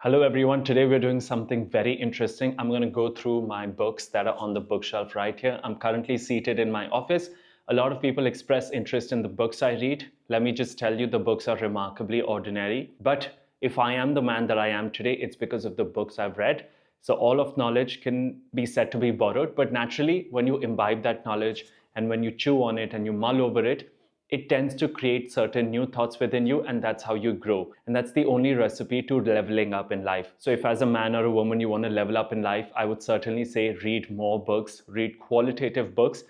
Hello everyone, today we're doing something very interesting. I'm going to go through my books that are on the bookshelf right here. I'm currently seated in my office. A lot of people express interest in the books I read. Let me just tell you, the books are remarkably ordinary. But if I am the man that I am today, it's because of the books I've read. So all of knowledge can be said to be borrowed, but naturally, when you imbibe that knowledge and when you chew on it and you mull over it, it tends to create certain new thoughts within you, and that's how you grow. And that's the only recipe to leveling up in life. So if as a man or a woman you want to level up in life, I would certainly say read more books, read qualitative books.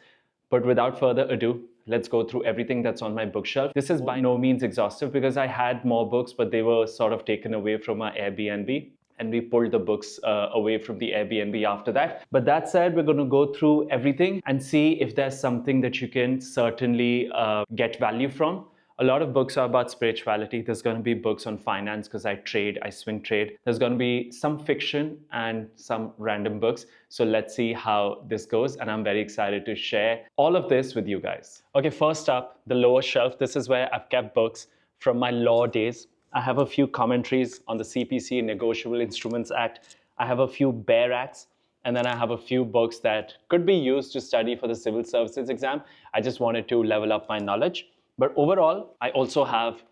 But without further ado, let's go through everything that's on my bookshelf. This is by no means exhaustive because I had more books, but they were sort of taken away from my Airbnb. And we pulled the books away from the Airbnb after that. But that said, we're going to go through everything and see if there's something that you can certainly get value from. A lot of books are about spirituality. There's going to be books on finance because I trade, I swing trade. There's going to be some fiction and some random books. So let's see how this goes. And I'm very excited to share all of this with you guys. Okay, first up, the lower shelf. This is where I've kept books from my law days. I have a few commentaries on the CPC, Negotiable Instruments Act. I have a few Bear Acts, and then I have a few books that could be used to study for the civil services exam. I just wanted to level up my knowledge. But overall, I also have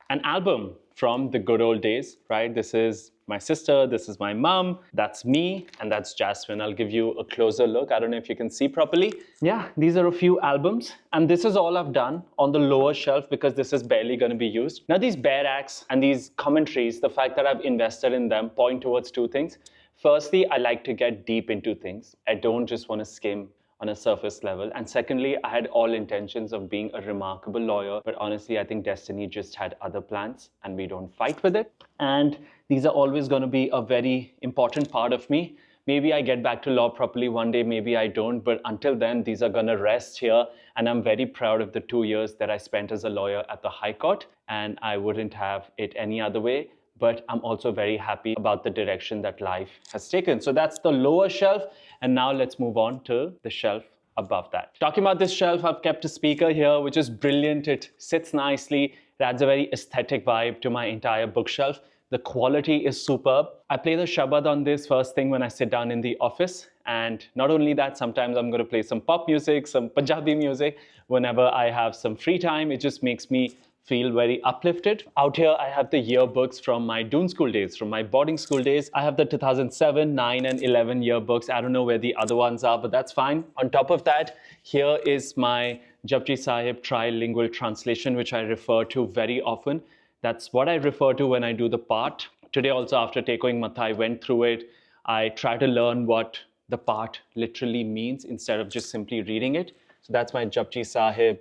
an album from the good old days, right? This is my sister, this is my mom, that's me, and that's Jasmine. I'll give you a closer look. I don't know if you can see properly. Yeah, these are a few albums, and this is all I've done on the lower shelf because this is barely going to be used. Now, these Bear Acts and these commentaries, the fact that I've invested in them point towards two things. Firstly, I like to get deep into things. I don't just want to skim on a surface level. And secondly, I had all intentions of being a remarkable lawyer, but honestly, I think destiny just had other plans and we don't fight with it. And these are always going to be a very important part of me. Maybe I get back to law properly one day, maybe I don't, but until then, these are going to rest here. And I'm very proud of the 2 years that I spent as a lawyer at the High Court, and I wouldn't have it any other way. But I'm also very happy about the direction that life has taken. So that's the lower shelf. And now let's move on to the shelf above that. Talking about this shelf, I've kept a speaker here, which is brilliant. It sits nicely. It adds a very aesthetic vibe to my entire bookshelf. The quality is superb. I play the Shabad on this first thing when I sit down in the office. And not only that, sometimes I'm going to play some pop music, some Punjabi music. Whenever I have some free time, it just makes me feel very uplifted. Out here, I have the yearbooks from my Doon school days, from my boarding school days. I have the 2007, 9, and 11 yearbooks. I don't know where the other ones are, but that's fine. On top of that, here is my Japji Sahib trilingual translation, which I refer to very often. That's what I refer to when I do the part. Today also, after taking Matha, I went through it. I try to learn what the part literally means instead of just simply reading it. So that's my Japji Sahib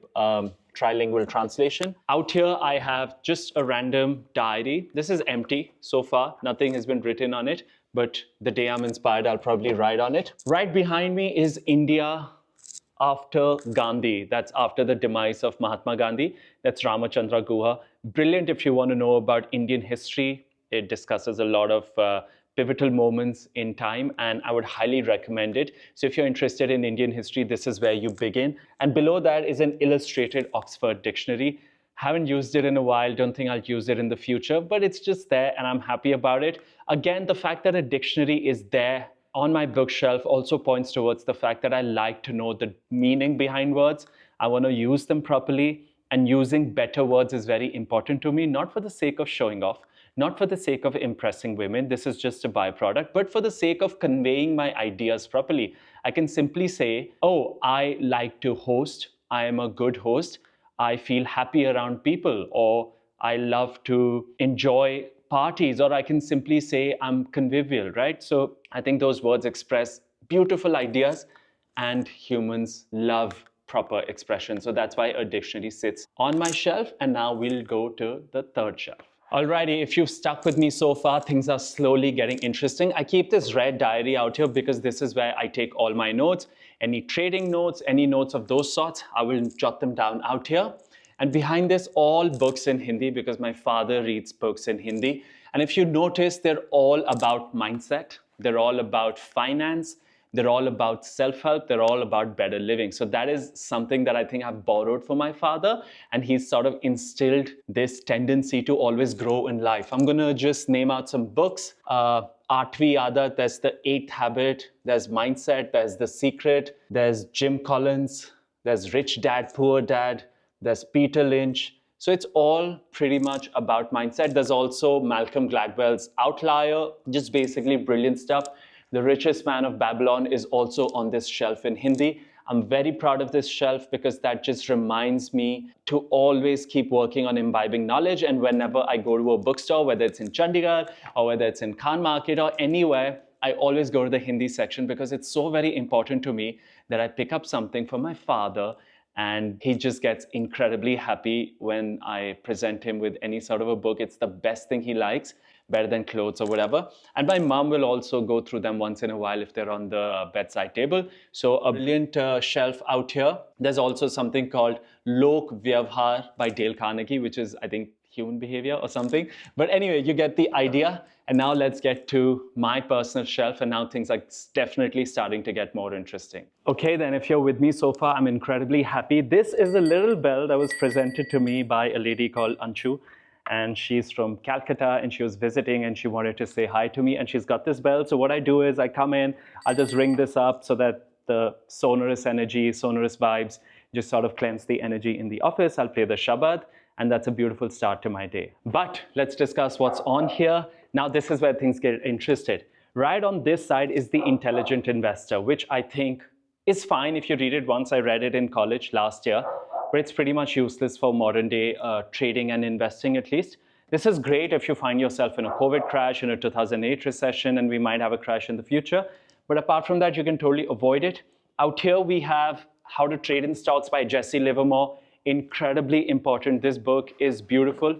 trilingual translation. Out here, I have just a random diary. This is empty so far. Nothing has been written on it, but the day I'm inspired, I'll probably write on it. Right behind me is India after Gandhi. That's after the demise of Mahatma Gandhi. That's Ramachandra Guha. Brilliant if you want to know about Indian history. It discusses a lot of pivotal moments in time, and I would highly recommend it. So if you're interested in Indian history, this is where you begin. And below that is an illustrated Oxford dictionary. Haven't used it in a while, don't think I'll use it in the future, but it's just there and I'm happy about it. Again, the fact that a dictionary is there on my bookshelf also points towards the fact that I like to know the meaning behind words. I want to use them properly, and using better words is very important to me, not for the sake of showing off, not for the sake of impressing women, this is just a byproduct, but for the sake of conveying my ideas properly. I can simply say, oh, I like to host, I am a good host, I feel happy around people, or I love to enjoy parties, or I can simply say I'm convivial, right? So I think those words express beautiful ideas, and humans love proper expression. So that's why a dictionary sits on my shelf, and now we'll go to the third shelf. Alrighty, if you've stuck with me so far, things are slowly getting interesting. I keep this red diary out here because this is where I take all my notes. Any trading notes, any notes of those sorts, I will jot them down out here. And behind this, all books in Hindi because my father reads books in Hindi. And if you notice, they're all about mindset. They're all about finance. They're all about self-help. They're all about better living. So that is something that I think I've borrowed from my father, and he's sort of instilled this tendency to always grow in life. I'm going to just name out some books. Aatvi Aadat, there's The Eighth Habit, there's Mindset, there's The Secret, there's Jim Collins, there's Rich Dad, Poor Dad, there's Peter Lynch. So it's all pretty much about mindset. There's also Malcolm Gladwell's Outlier, just basically brilliant stuff. The Richest Man of Babylon is also on this shelf in Hindi. I'm very proud of this shelf because that just reminds me to always keep working on imbibing knowledge. And whenever I go to a bookstore, whether it's in Chandigarh or whether it's in Khan Market or anywhere, I always go to the Hindi section because it's so very important to me that I pick up something for my father, and he just gets incredibly happy when I present him with any sort of a book. It's the best thing he likes, better than clothes or whatever. And my mom will also go through them once in a while if they're on the bedside table. So a brilliant shelf out here. There's also something called Lok Vyavhar by Dale Carnegie, which is, I think, human behavior or something. But anyway, you get the idea. And now let's get to my personal shelf. And now things are definitely starting to get more interesting. Okay, then if you're with me so far, I'm incredibly happy. This is a little bell that was presented to me by a lady called Anshu. And she's from Calcutta, and she was visiting, and she wanted to say hi to me. And she's got this bell. So what I do is I come in, I'll just ring this up so that the sonorous energy, sonorous vibes just sort of cleanse the energy in the office. I'll play the Shabad, and that's a beautiful start to my day. But let's discuss what's on here. Now, this is where things get interested. Right on this side is The Intelligent Investor, which I think is fine if you read it once. I read it in college last year, but it's pretty much useless for modern day trading and investing, at least. This is great if you find yourself in a COVID crash, in a 2008 recession, and we might have a crash in the future. But apart from that, you can totally avoid it. Out here, we have How to Trade in Stocks by Jesse Livermore. Incredibly important. This book is beautiful.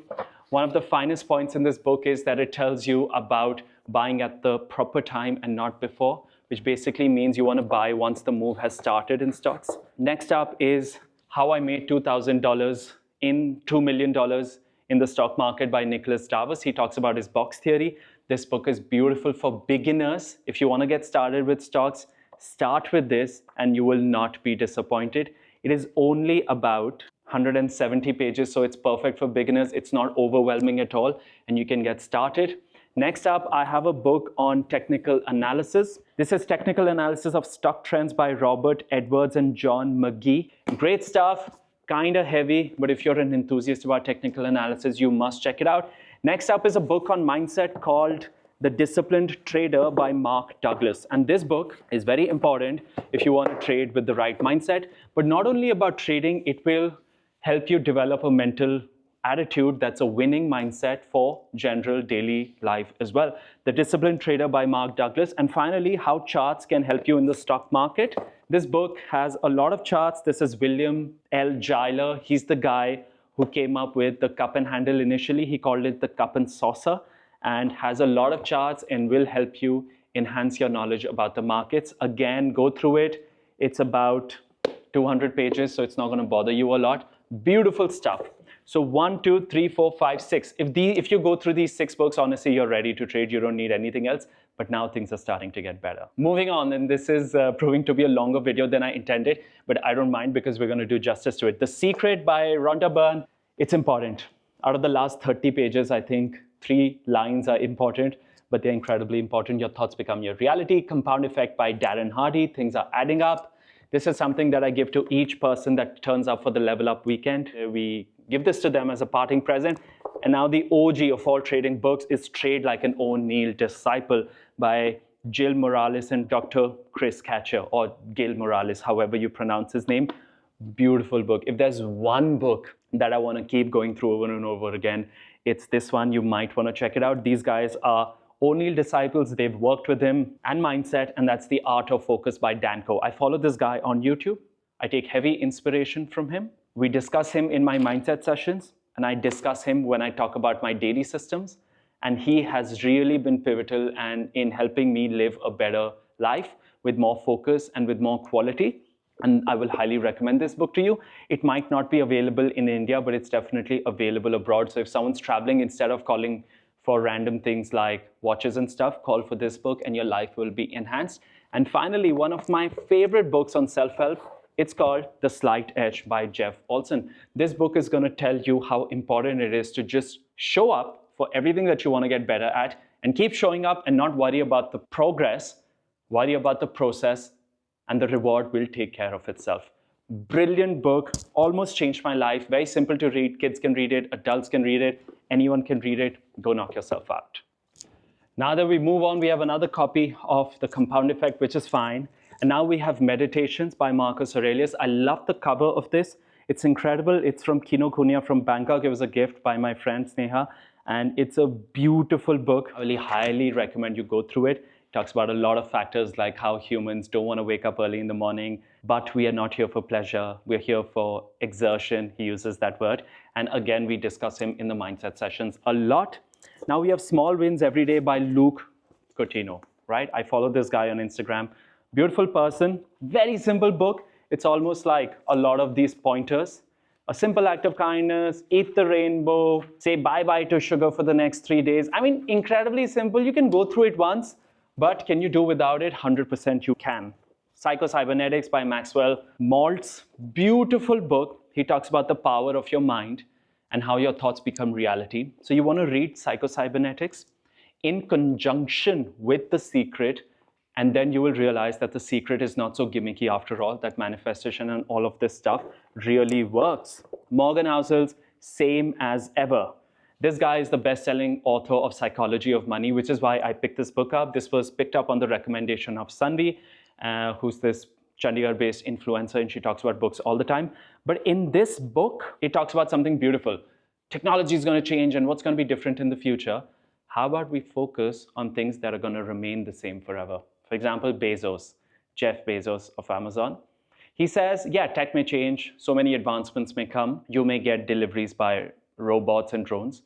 One of the finest points in this book is that it tells you about buying at the proper time and not before, which basically means you want to buy once the move has started in stocks. Next up is How I Made $2,000 in $2 million in the Stock Market by Nicholas Davos. He talks about his box theory. This book is beautiful for beginners. If you want to get started with stocks, start with this and you will not be disappointed. It is only about 170 pages, so it's perfect for beginners. It's not overwhelming at all, and you can get started. Next up, I have a book on technical analysis. This is Technical Analysis of Stock Trends by Robert Edwards and John McGee. Great stuff, kind of heavy, but if you're an enthusiast about technical analysis, you must check it out. Next up is a book on mindset called The Disciplined Trader by Mark Douglas. And this book is very important if you want to trade with the right mindset. But not only about trading, it will help you develop a mental attitude that's a winning mindset for general daily life as well. The Disciplined Trader by Mark Douglas. And finally, How Charts Can Help You in the Stock Market. This book has a lot of charts. This is William L. Giler. He's the guy who came up with the cup and handle initially. He called it the cup and saucer, and has a lot of charts and will help you enhance your knowledge about the markets. Again, go through it. It's about 200 pages, so it's not going to bother you a lot. Beautiful stuff. So 1, 2, 3, 4, 5, 6. If you go through these 6 books, honestly, you're ready to trade. You don't need anything else. But now things are starting to get better. Moving on, and this is proving to be a longer video than I intended, but I don't mind because we're going to do justice to it. The Secret by Rhonda Byrne. It's important. Out of the last 30 pages, I think 3 lines are important, but they're incredibly important. Your thoughts become your reality. Compound Effect by Darren Hardy. Things are adding up. This is something that I give to each person that turns up for the Level Up weekend. We give this to them as a parting present. And now the OG of all trading books is Trade Like an O'Neill Disciple by Jill Morales and Dr. Chris Catcher, or Gil Morales, however you pronounce his name. Beautiful book. If there's one book that I want to keep going through over and over again, it's this one. You might want to check it out. These guys are O'Neill disciples. They've worked with him and mindset, and that's The Art of Focus by Danko. I follow this guy on YouTube. I take heavy inspiration from him. We discuss him in my mindset sessions, and I discuss him when I talk about my daily systems. And he has really been pivotal and in helping me live a better life with more focus and with more quality. And I will highly recommend this book to you. It might not be available in India, but it's definitely available abroad. So if someone's traveling, instead of calling for random things like watches and stuff, call for this book and your life will be enhanced. And finally, one of my favorite books on self-help, it's called The Slight Edge by Jeff Olson. This book is going to tell you how important it is to just show up for everything that you want to get better at and keep showing up and not worry about the progress, worry about the process, and the reward will take care of itself. Brilliant book, almost changed my life. Very simple to read. Kids can read it, adults can read it, anyone can read it. Go knock yourself out. Now that we move on, we have another copy of The Compound Effect, which is fine. And now we have Meditations by Marcus Aurelius. I love the cover of this. It's incredible. It's from Kinokuniya from Bangkok. It was a gift by my friend Sneha. And it's a beautiful book. I really highly recommend you go through it. It talks about a lot of factors like how humans don't want to wake up early in the morning, but we are not here for pleasure. We're here for exertion. He uses that word. And again, we discuss him in the mindset sessions a lot. Now we have Small Wins Every Day by Luke Cotino, right? I follow this guy on Instagram. Beautiful person, very simple book. It's almost like a lot of these pointers. A simple act of kindness, eat the rainbow, say bye-bye to sugar for the next 3 days. I mean, incredibly simple. You can go through it once, but can you do without it? 100% you can. Psycho-Cybernetics by Maxwell Maltz. Beautiful book. He talks about the power of your mind and how your thoughts become reality. So you want to read Psycho-Cybernetics in conjunction with The Secret, and then you will realize that The Secret is not so gimmicky after all, that manifestation and all of this stuff really works. Morgan Housel's Same as Ever. This guy is the best-selling author of Psychology of Money, which is why I picked this book up. This was picked up on the recommendation of Sanvi, who's this Chandigarh-based influencer, and she talks about books all the time. But in this book, it talks about something beautiful. Technology is going to change, and what's going to be different in the future? How about we focus on things that are going to remain the same forever? For example, Bezos, Jeff Bezos of Amazon. He says, yeah, tech may change, so many advancements may come, you may get deliveries by robots and drones,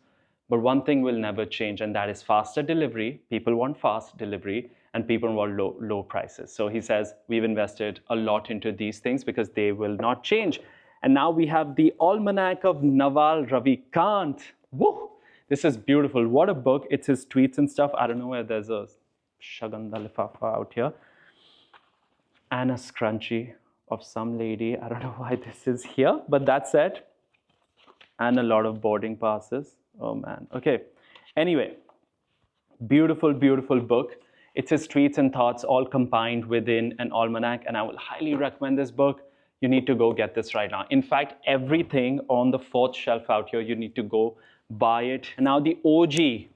but one thing will never change, and that is faster delivery. People want fast delivery, and people want low prices. So he says, we've invested a lot into these things because they will not change. And now we have the Almanac of Naval Ravikant. Woo! This is beautiful. What a book. It's his tweets and stuff. I don't know where there's a Shaganda Lifafa out here. And a scrunchie of some lady. I don't know why this is here, but that's it. And a lot of boarding passes. Oh man. Okay. Anyway, beautiful, beautiful book. It's his tweets and thoughts all combined within an almanac, and I will highly recommend this book. You need to go get this right now. In fact, everything on the fourth shelf out here, you need to go buy it. And now the OG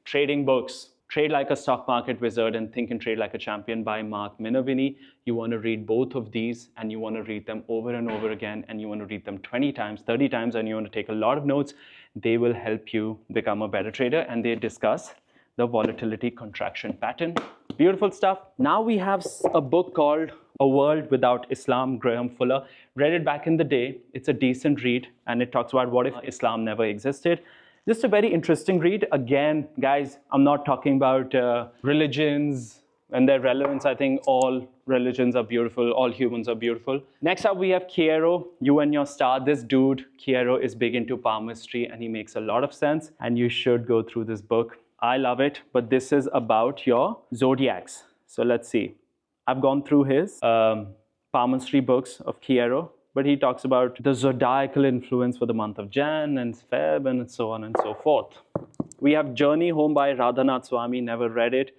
trading books, Trade Like a Stock Market Wizard and Think and Trade Like a Champion by Mark Minervini. You want to read both of these, and you want to read them over and over again, and you want to read them 20 times, 30 times, and you want to take a lot of notes. They will help you become a better trader, and they discuss the volatility contraction pattern. Beautiful stuff. Now we have a book called A World Without Islam, Graham Fuller. Read it back in the day. It's a decent read, and it talks about what if Islam never existed. Just a very interesting read. Again, guys, I'm not talking about religions and their relevance. I think all religions are beautiful. All humans are beautiful. Next up, we have Kiero, You and Your Star. This dude, Kiero, is big into palmistry, and he makes a lot of sense. And you should go through this book. I love it, but this is about your zodiacs. So let's see. I've gone through his palmistry books of Kiero, but he talks about the zodiacal influence for the month of Jan and Feb and so on and so forth. We have Journey Home by Radhanath Swami, never read it.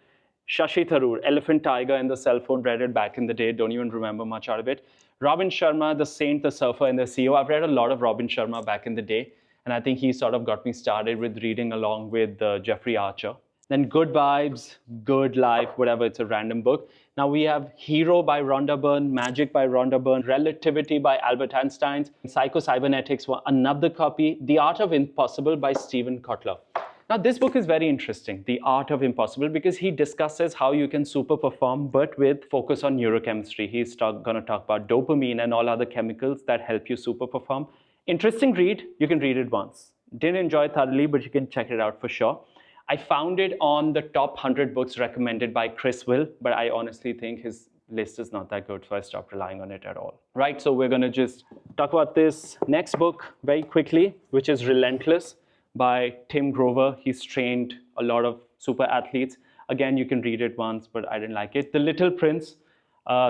Shashi Tharoor, Elephant Tiger and the Cell Phone, read it back in the day, don't even remember much out of it. Robin Sharma, The Saint, the Surfer and the CEO. I've read a lot of Robin Sharma back in the day, and I think he sort of got me started with reading along with Jeffrey Archer. Then Good Vibes, Good Life, whatever, it's a random book. Now we have Hero by Rhonda Byrne, Magic by Rhonda Byrne, Relativity by Albert Einstein, Psycho-Cybernetics, another copy, The Art of Impossible by Stephen Kotler. Now this book is very interesting, The Art of Impossible, because he discusses how you can super perform, but with focus on neurochemistry. He's going to talk about dopamine and all other chemicals that help you super perform. Interesting read, you can read it once. Didn't enjoy it thoroughly, but you can check it out for sure. I found it on the top 100 books recommended by Chris Will, but I honestly think his list is not that good, so I stopped relying on it at all. Right, so we're gonna just talk about this next book very quickly, which is Relentless by Tim Grover. He's trained a lot of super athletes. Again, you can read it once, but I didn't like it. The Little Prince,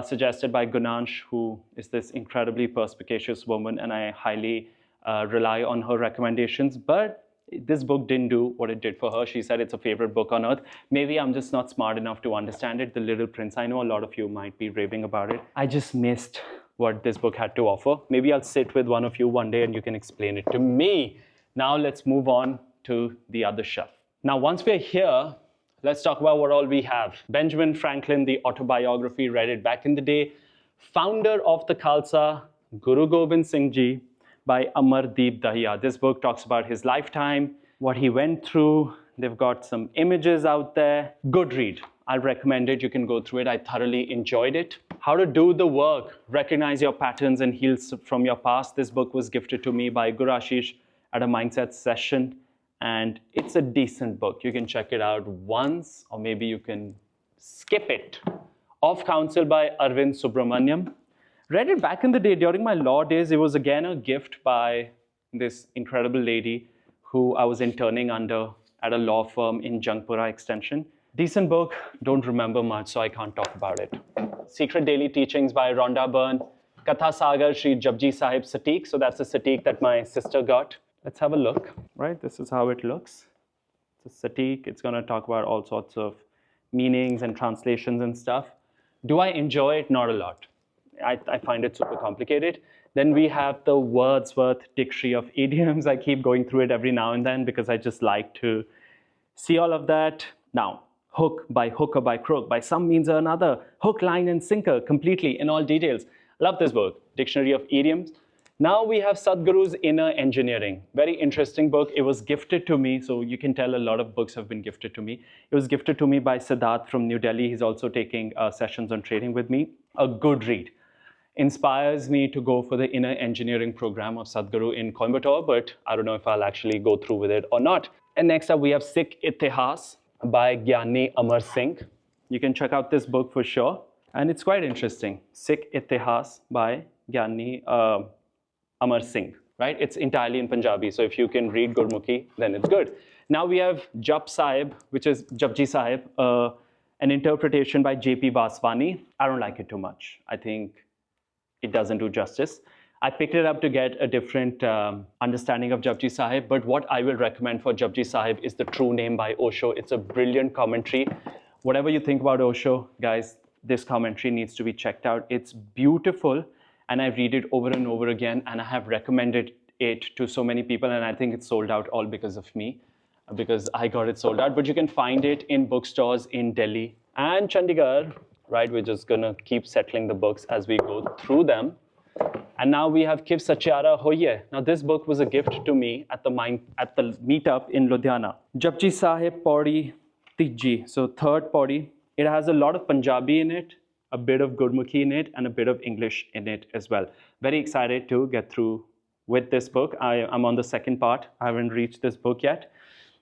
suggested by Gunansh, who is this incredibly perspicacious woman, and I highly rely on her recommendations. But this book didn't do what it did for her. She said it's a favorite book on earth. Maybe I'm just not smart enough to understand it. The Little Prince, I know a lot of you might be raving about it. I just missed what this book had to offer. Maybe I'll sit with one of you one day and you can explain it to me. Now let's move on to the other shelf. Now, once we're here, let's talk about what all we have. Benjamin Franklin, the autobiography, read it back in the day. Founder of the Khalsa, Guru Gobind Singh Ji, by Amardeep Dahiya. This book talks about his lifetime, what he went through. They've got some images out there. Good read. I'll recommend it. You can go through it. I thoroughly enjoyed it. How to do the work, recognize your patterns and heal from your past. This book was gifted to me by Guru Ashish at a mindset session. And it's a decent book. You can check it out once, or maybe you can skip it. Off Counsel by Arvind Subramaniam. Read it back in the day during my law days. It was again a gift by this incredible lady who I was interning under at a law firm in Jangpura Extension. Decent book, don't remember much, so I can't talk about it. Secret Daily Teachings by Rhonda Byrne. Katha Sagar Shri Japji Sahib Satik. So that's a Satik that my sister got. Let's have a look, right? This is how it looks. It's a Satik. It's going to talk about all sorts of meanings and translations and stuff. Do I enjoy it? Not a lot. I find it super complicated. Then we have the Wordsworth Dictionary of Idioms. I keep going through it every now and then because I just like to see all of that. Now, hook or by crook, by some means or another, hook, line, and sinker, completely in all details. Love this book, Dictionary of Idioms. Now we have Sadhguru's Inner Engineering. Very interesting book. It was gifted to me, so you can tell a lot of books have been gifted to me. It was gifted to me by Siddharth from New Delhi. He's also taking sessions on trading with me. A good read. Inspires me to go for the Inner Engineering program of Sadhguru in Coimbatore, but I don't know if I'll actually go through with it or not. And next up, we have Sikh Itihas by Gyani Amar Singh. You can check out this book for sure. And it's quite interesting. Sikh Itihas by Gyani Amar Singh, right? It's entirely in Punjabi. So if you can read Gurmukhi, then it's good. Now we have Jap Sahib, which is Japji Sahib, an interpretation by J.P. Vaswani. I don't like it too much. I think it doesn't do justice. I picked it up to get a different understanding of Japji Sahib, but what I will recommend for Japji Sahib is The True Name by Osho. It's a brilliant commentary. Whatever you think about Osho, guys, this commentary needs to be checked out. It's beautiful, and I read it over and over again, and I have recommended it to so many people, and I think it's sold out all because of me, because I got it sold out. But you can find it in bookstores in Delhi and Chandigarh, right? We're just gonna keep settling the books as we go through them. And now we have Kiv Sachiara Hoye. Now this book was a gift to me at the meetup in Ludhiana. Japji Sahib Pauri Tijji, so third Pauri. It has a lot of Punjabi in it, a bit of Gurmukhi in it, and a bit of English in it as well. Very excited to get through with this book. I'm on the second part. I haven't reached this book yet.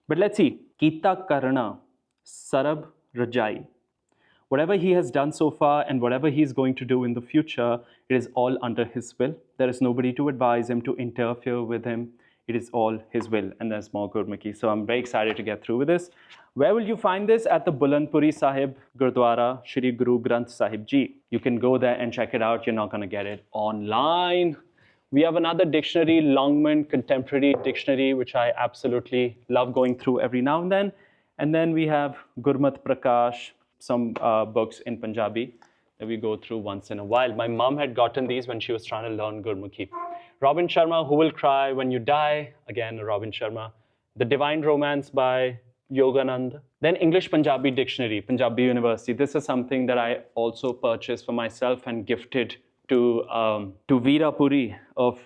But let's see. Kita Karana Sarab Rajai. Whatever he has done so far and whatever he's going to do in the future, it is all under his will. There is nobody to advise him, to interfere with him. It is all his will, and there's more Gurmukhi. So I'm very excited to get through with this. Where will you find this? At the Bulandpuri Sahib Gurdwara, Shri Guru Granth Sahib Ji. You can go there and check it out. You're not going to get it online. We have another dictionary, Longman Contemporary Dictionary, which I absolutely love going through every now and then. And then we have Gurmat Prakash, some books in Punjabi that we go through once in a while. My mom had gotten these when she was trying to learn Gurmukhi. Robin Sharma, Who Will Cry When You Die? Again, Robin Sharma. The Divine Romance by Yogananda. Then English Punjabi Dictionary, Punjabi University. This is something that I also purchased for myself and gifted to Veera Puri of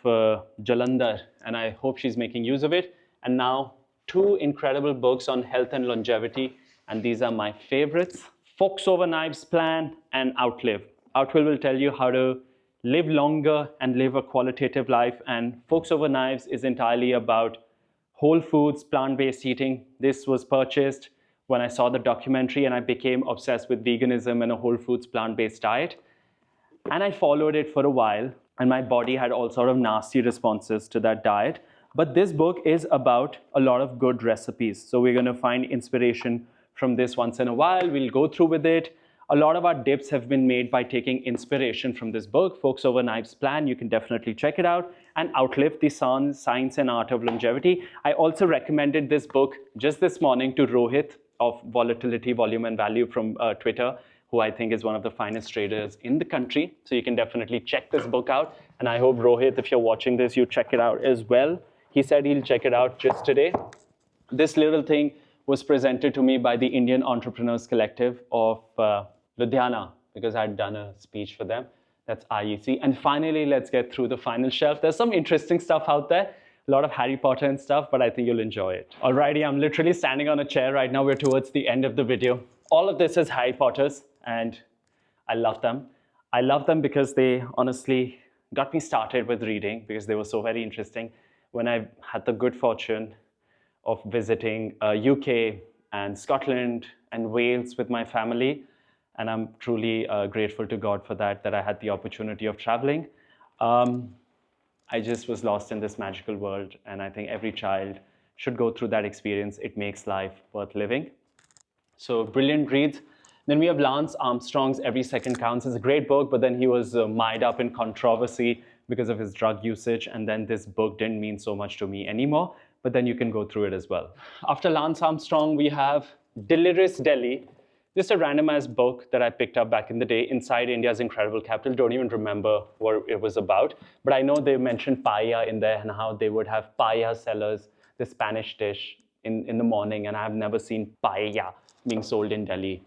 Jalandhar, and I hope she's making use of it. And now, two incredible books on health and longevity, and these are my favorites. Forks Over Knives Plan and Outlive. Outlive will tell you how to live longer and live a qualitative life, and Forks Over Knives is entirely about whole foods, plant-based eating. This was purchased when I saw the documentary, and I became obsessed with veganism and a whole foods, plant-based diet. And I followed it for a while, and my body had all sort of nasty responses to that diet. But this book is about a lot of good recipes. So we're going to find inspiration from this once in a while. We'll go through with it. A lot of our dips have been made by taking inspiration from this book, Forks Over Knives Plan. You can definitely check it out. And Outlive the Science and Art of Longevity. I also recommended this book just this morning to Rohit of Volatility, Volume and Value from Twitter, who I think is one of the finest traders in the country. So you can definitely check this book out. And I hope, Rohit, if you're watching this, you check it out as well. He said he'll check it out just today. This little thing was presented to me by the Indian Entrepreneurs Collective of Ludhiana, because I'd done a speech for them. That's IEC. And finally, let's get through the final shelf. There's some interesting stuff out there. A lot of Harry Potter and stuff, but I think you'll enjoy it. Alrighty, I'm literally standing on a chair right now. We're towards the end of the video. All of this is Harry Potter's, and I love them. I love them because they honestly got me started with reading, because they were so very interesting. When I had the good fortune of visiting UK and Scotland and Wales with my family, and I'm truly grateful to God for that I had the opportunity of traveling. I just was lost in this magical world, and I think every child should go through that experience. It makes life worth living. So brilliant reads. Then we have Lance Armstrong's Every Second Counts. It's a great book, but then he was mired up in controversy because of his drug usage, and then this book didn't mean so much to me anymore, but then you can go through it as well. After Lance Armstrong, we have Delirious Delhi. Just a randomized book that I picked up back in the day, Inside India's Incredible Capital. Don't even remember what it was about, but I know they mentioned paella in there and how they would have paella sellers, the Spanish dish, in the morning, and I've never seen paella being sold in Delhi.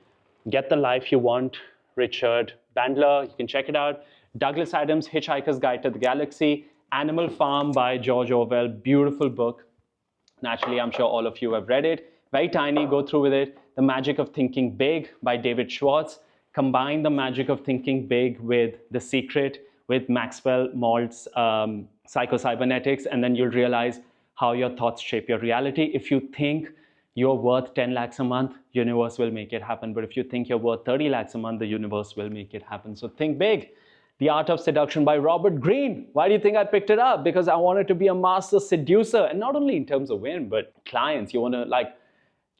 Get the Life You Want, Richard Bandler, you can check it out. Douglas Adams' Hitchhiker's Guide to the Galaxy. Animal Farm by George Orwell, beautiful book. Naturally, I'm sure all of you have read it. Very tiny, go through with it. The Magic of Thinking Big by David Schwartz. Combine the magic of thinking big with The Secret, with Maxwell Maltz's psycho-cybernetics, and then you'll realize how your thoughts shape your reality. If you think you're worth 10 lakhs a month, universe will make it happen. But if you think you're worth 30 lakhs a month, the universe will make it happen. So think big. The Art of Seduction by Robert Greene. Why do you think I picked it up? Because I wanted to be a master seducer, and not only in terms of women, but clients. You want to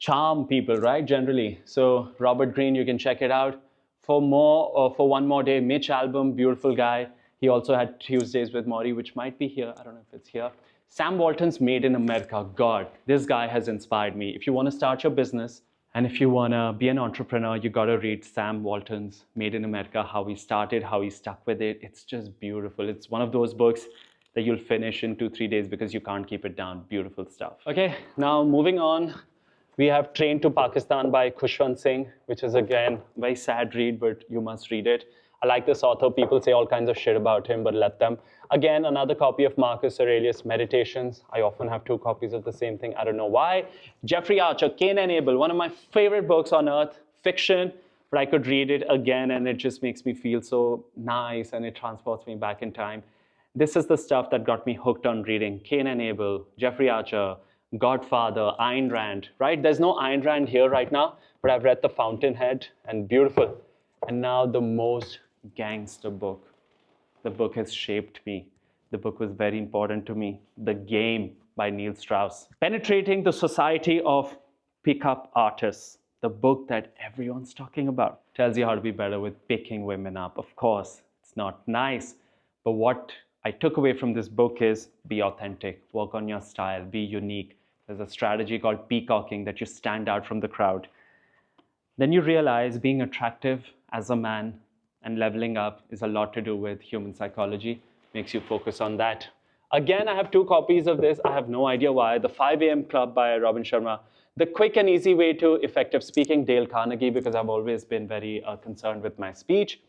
charm people, right? Generally. So Robert Greene, you can check it out. For One More Day, Mitch Albom, beautiful guy. He also had Tuesdays with Maury, which might be here. I don't know if it's here. Sam Walton's Made in America. God, this guy has inspired me. If you want to start your business, and if you want to be an entrepreneur, you got to read Sam Walton's Made in America, how he started, how he stuck with it. It's just beautiful. It's one of those books that you'll finish in 2-3 days because you can't keep it down. Beautiful stuff. Okay, now moving on. We have Train to Pakistan by Khushwant Singh, which is, again, a very sad read, but you must read it. I like this author. People say all kinds of shit about him, but let them. Again, another copy of Marcus Aurelius' Meditations. I often have 2 copies of the same thing. I don't know why. Jeffrey Archer, Cain and Abel, one of my favorite books on earth. Fiction, but I could read it again, and it just makes me feel so nice, and it transports me back in time. This is the stuff that got me hooked on reading. Cain and Abel, Jeffrey Archer, Godfather, Ayn Rand, right? There's no Ayn Rand here right now, but I've read The Fountainhead, and beautiful. And now the most gangster book. The book has shaped me. The book was very important to me. The Game by Neil Strauss. Penetrating the Society of Pickup Artists. The book that everyone's talking about. Tells you how to be better with picking women up. Of course, it's not nice, but what I took away from this book is be authentic, work on your style, be unique. There's a strategy called peacocking, that you stand out from the crowd. Then you realize being attractive as a man and leveling up is a lot to do with human psychology. Makes you focus on that. Again, I have 2 copies of this. I have no idea why. The 5 a.m. Club by Robin Sharma. The Quick and Easy Way to Effective Speaking, Dale Carnegie, because I've always been very concerned with my speech.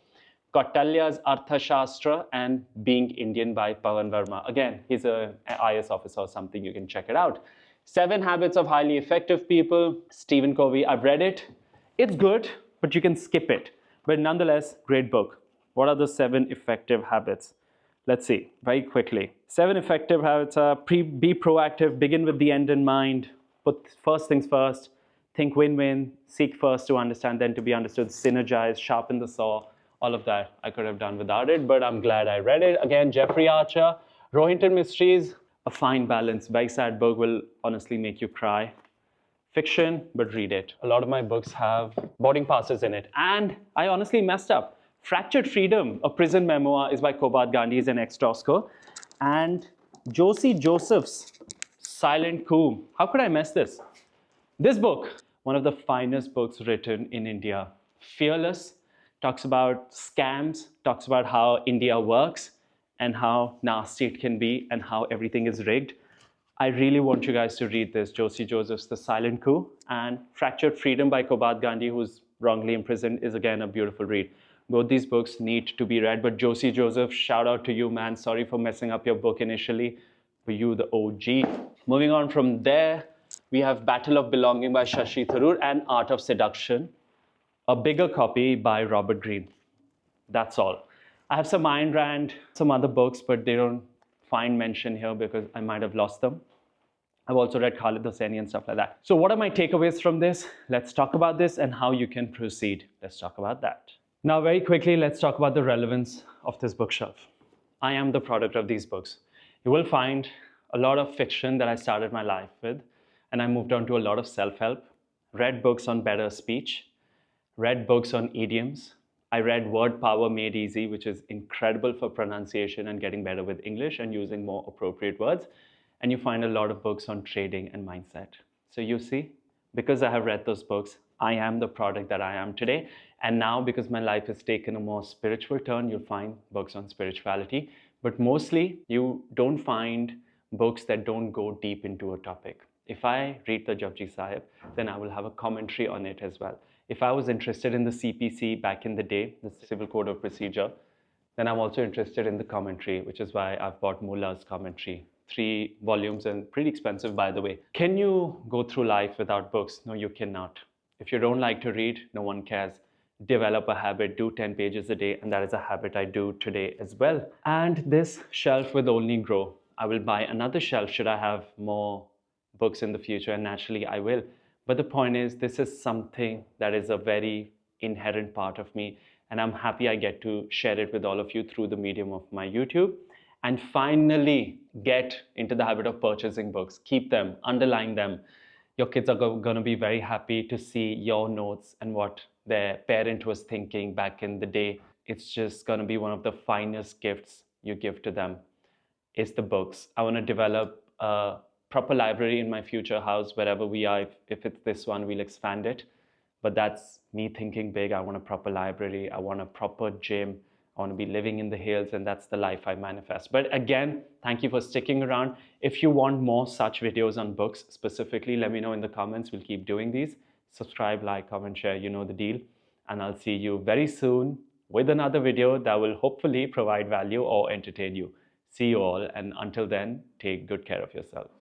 Kautilya's Arthashastra, and Being Indian by Pawan Verma. Again, he's an IS officer or something. You can check it out. 7 Habits of Highly Effective People, Stephen Covey. I've read it. It's good, but you can skip it. But nonetheless, great book. What are the 7 effective habits? Let's see, very quickly. 7 effective habits are be proactive, begin with the end in mind, put first things first, think win-win, seek first to understand, then to be understood, synergize, sharpen the saw. All of that I could have done without it, but I'm glad I read it. Again, Jeffrey Archer, Rohinton Mysteries, a fine balance. Very sad book, will honestly make you cry. Fiction, but read it. A lot of my books have boarding passes in it. And I honestly messed up. Fractured Freedom, a prison memoir, is by Kobad Gandhi, is an ex-Tosco. And Josie Joseph's Silent Coup. How could I mess this? This book, one of the finest books written in India. Fearless, talks about scams, talks about how India works and how nasty it can be and how everything is rigged. I really want you guys to read this. Josie Joseph's The Silent Coup, and Fractured Freedom by Kobad Gandhi, who's wrongly imprisoned, is again a beautiful read. Both these books need to be read, but Josie Joseph, shout out to you, man. Sorry for messing up your book initially. For you, the OG. Moving on from there, we have Battle of Belonging by Shashi Tharoor and Art of Seduction, a bigger copy by Robert Greene. That's all. I have some Ayn Rand, some other books, but they don't find mention here because I might have lost them. I've also read Khalid Hosseini and stuff like that. So what are my takeaways from this? Let's talk about this and how you can proceed. Let's talk about that. Now, very quickly, let's talk about the relevance of this bookshelf. I am the product of these books. You will find a lot of fiction that I started my life with, and I moved on to a lot of self-help, read books on better speech, read books on idioms. I read Word Power Made Easy, which is incredible for pronunciation and getting better with English and using more appropriate words. And you find a lot of books on trading and mindset. So you see, because I have read those books, I am the product that I am today. And now, because my life has taken a more spiritual turn, you'll find books on spirituality. But mostly, you don't find books that don't go deep into a topic. If I read the Japji Sahib, then I will have a commentary on it as well. If I was interested in the CPC back in the day, the Civil Code of Procedure, then I'm also interested in the commentary, which is why I've bought Mullah's commentary. 3 volumes and pretty expensive, by the way. Can you go through life without books? No, you cannot. If you don't like to read, no one cares. Develop a habit, do 10 pages a day, and that is a habit I do today as well. And this shelf will only grow. I will buy another shelf should I have more books in the future, and naturally I will. But the point is, this is something that is a very inherent part of me, and I'm happy I get to share it with all of you through the medium of my YouTube. And finally, get into the habit of purchasing books. Keep them, underline them. Your kids are going to be very happy to see your notes and what their parent was thinking back in the day. It's just going to be one of the finest gifts you give to them, is the books. I want to develop a proper library in my future house, wherever we are. If it's this one, we'll expand it. But that's me thinking big. I want a proper library. I want a proper gym. I want to be living in the hills, and that's the life I manifest. But again, thank you for sticking around. If you want more such videos on books specifically, let me know in the comments. We'll keep doing these. Subscribe, like, comment, share. You know the deal. And I'll see you very soon with another video that will hopefully provide value or entertain you. See you all. And until then, take good care of yourself.